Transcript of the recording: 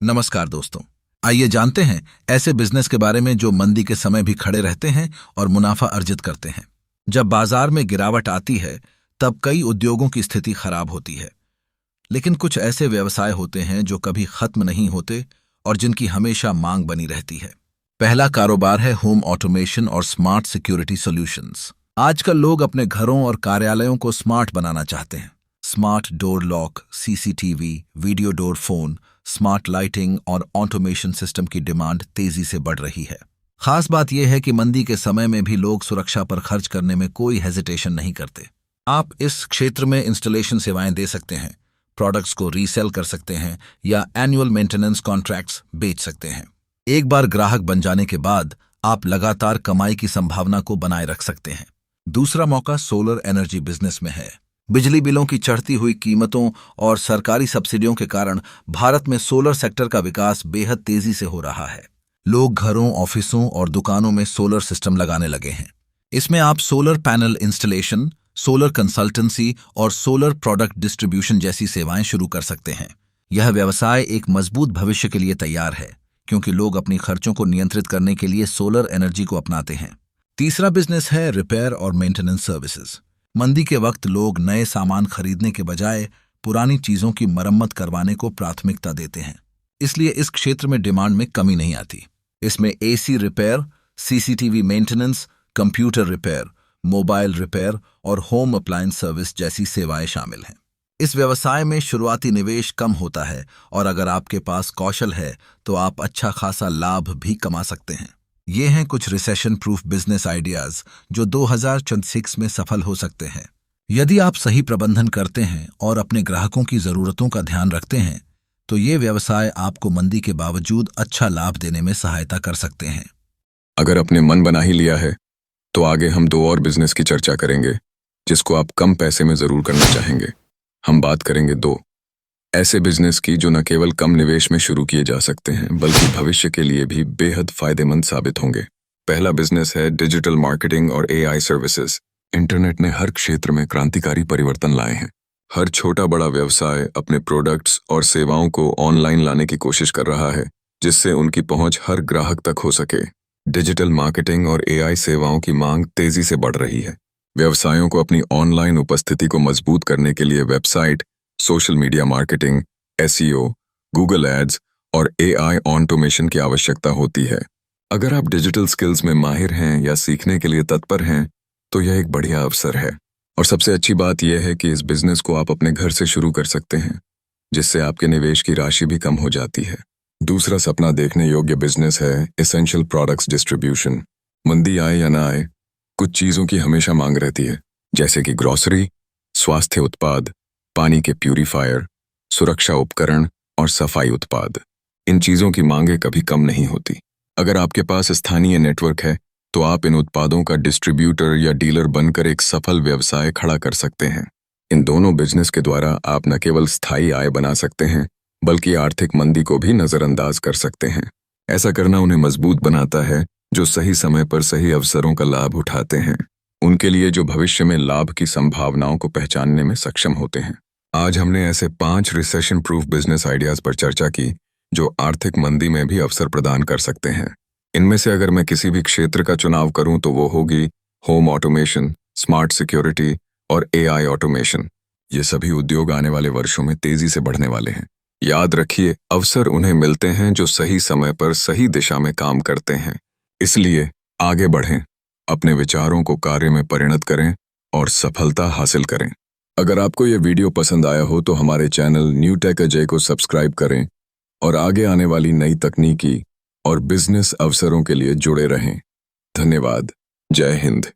नमस्कार दोस्तों। आइए जानते हैं ऐसे बिजनेस के बारे में जो मंदी के समय भी खड़े रहते हैं और मुनाफा अर्जित करते हैं। जब बाजार में गिरावट आती है तब कई उद्योगों की स्थिति खराब होती है, लेकिन कुछ ऐसे व्यवसाय होते हैं जो कभी खत्म नहीं होते और जिनकी हमेशा मांग बनी रहती है। पहला कारोबार है होम ऑटोमेशन और स्मार्ट सिक्योरिटी सॉल्यूशंस। आजकल लोग अपने घरों और कार्यालयों को स्मार्ट बनाना चाहते हैं। Smart door lock, CCTV, video door phone, smart lighting और ऑटोमेशन सिस्टम की डिमांड तेजी से बढ़ रही है। खास बात यह है कि मंदी के समय में भी लोग सुरक्षा पर खर्च करने में कोई हेजिटेशन नहीं करते। आप इस क्षेत्र में इंस्टॉलेशन सेवाएं दे सकते हैं, प्रोडक्ट्स को रीसेल कर सकते हैं या एनुअल मेंटेनेंस कॉन्ट्रैक्ट्स बेच सकते हैं। एक बार ग्राहक बन जाने के बाद आप लगातार कमाई की संभावना को बनाए रख सकते हैं। दूसरा मौका सोलर एनर्जी बिजनेस में है। बिजली बिलों की चढ़ती हुई कीमतों और सरकारी सब्सिडियों के कारण भारत में सोलर सेक्टर का विकास बेहद तेजी से हो रहा है। लोग घरों, ऑफिसों और दुकानों में सोलर सिस्टम लगाने लगे हैं। इसमें आप solar panel installation, solar consultancy और सोलर प्रोडक्ट डिस्ट्रीब्यूशन जैसी सेवाएं शुरू कर सकते हैं। यह व्यवसाय एक मजबूत भविष्य के लिए तैयार है, क्योंकि लोग अपनी खर्चों को नियंत्रित करने के लिए सोलर एनर्जी को अपनाते हैं। तीसरा बिजनेस है रिपेयर और मेंटेनेंस सर्विसेज। मंदी के वक्त लोग नए सामान खरीदने के बजाय पुरानी चीजों की मरम्मत करवाने को प्राथमिकता देते हैं, इसलिए इस क्षेत्र में डिमांड में कमी नहीं आती। इसमें AC repair, CCTV maintenance, computer repair, mobile repair और होम अप्लायंस सर्विस जैसी सेवाएं शामिल हैं। इस व्यवसाय में शुरुआती निवेश कम होता है और अगर आपके पास कौशल है तो आप अच्छा खासा लाभ भी कमा सकते हैं। ये हैं कुछ रिसेशन प्रूफ बिजनेस आइडियाज जो 2026 में सफल हो सकते हैं। यदि आप सही प्रबंधन करते हैं और अपने ग्राहकों की जरूरतों का ध्यान रखते हैं तो ये व्यवसाय आपको मंदी के बावजूद अच्छा लाभ देने में सहायता कर सकते हैं। अगर आपने मन बना ही लिया है तो आगे हम 2 और बिजनेस की चर्चा करेंगे जिसको आप कम पैसे में जरूर करना चाहेंगे। हम बात करेंगे 2 ऐसे बिजनेस की जो न केवल कम निवेश में शुरू किए जा सकते हैं बल्कि भविष्य के लिए भी बेहद फायदेमंद साबित होंगे। पहला बिजनेस है डिजिटल मार्केटिंग और एआई सर्विसेज। इंटरनेट ने हर क्षेत्र में क्रांतिकारी परिवर्तन लाए हैं। हर छोटा बड़ा व्यवसाय अपने प्रोडक्ट्स और सेवाओं को ऑनलाइन लाने की कोशिश कर रहा है, जिससे उनकी पहुंच हर ग्राहक तक हो सके। डिजिटल मार्केटिंग और एआई सेवाओं की मांग तेजी से बढ़ रही है। व्यवसायों को अपनी ऑनलाइन उपस्थिति को मजबूत करने के लिए website, social media marketing, SEO, Google ads और एआई ऑटोमेशन की आवश्यकता होती है। अगर आप डिजिटल स्किल्स में माहिर हैं या सीखने के लिए तत्पर हैं तो यह एक बढ़िया अवसर है। और सबसे अच्छी बात यह है कि इस बिजनेस को आप अपने घर से शुरू कर सकते हैं, जिससे आपके निवेश की राशि भी कम हो जाती है। दूसरा सपना देखने योग्य बिजनेस है एसेंशियल प्रोडक्ट्स डिस्ट्रीब्यूशन। मंदी आए या ना आए, कुछ चीजों की हमेशा मांग रहती है, जैसे कि ग्रोसरी, स्वास्थ्य उत्पाद, पानी के प्यूरीफायर, सुरक्षा उपकरण और सफाई उत्पाद। इन चीजों की मांगे कभी कम नहीं होती। अगर आपके पास स्थानीय नेटवर्क है तो आप इन उत्पादों का डिस्ट्रीब्यूटर या डीलर बनकर एक सफल व्यवसाय खड़ा कर सकते हैं। इन दोनों बिजनेस के द्वारा आप न केवल स्थायी आय बना सकते हैं बल्कि आर्थिक मंदी को भी नजरअंदाज कर सकते हैं। ऐसा करना उन्हें मजबूत बनाता है जो सही समय पर सही अवसरों का लाभ उठाते हैं, उनके लिए जो भविष्य में लाभ की संभावनाओं को पहचानने में सक्षम होते हैं। आज हमने ऐसे 5 रिसेशन प्रूफ बिजनेस आइडियाज पर चर्चा की जो आर्थिक मंदी में भी अवसर प्रदान कर सकते हैं। इनमें से अगर मैं किसी भी क्षेत्र का चुनाव करूं तो वो होगी होम ऑटोमेशन, स्मार्ट सिक्योरिटी और एआई ऑटोमेशन। ये सभी उद्योग आने वाले वर्षों में तेजी से बढ़ने वाले हैं। याद रखिए, अवसर उन्हें मिलते हैं जो सही समय पर सही दिशा में काम करते हैं। इसलिए आगे बढ़ें, अपने विचारों को कार्य में परिणत करें और सफलता हासिल करें। अगर आपको यह वीडियो पसंद आया हो तो हमारे चैनल न्यू टेक अजय को सब्सक्राइब करें और आगे आने वाली नई तकनीकी और बिजनेस अवसरों के लिए जुड़े रहें। धन्यवाद। जय हिंद।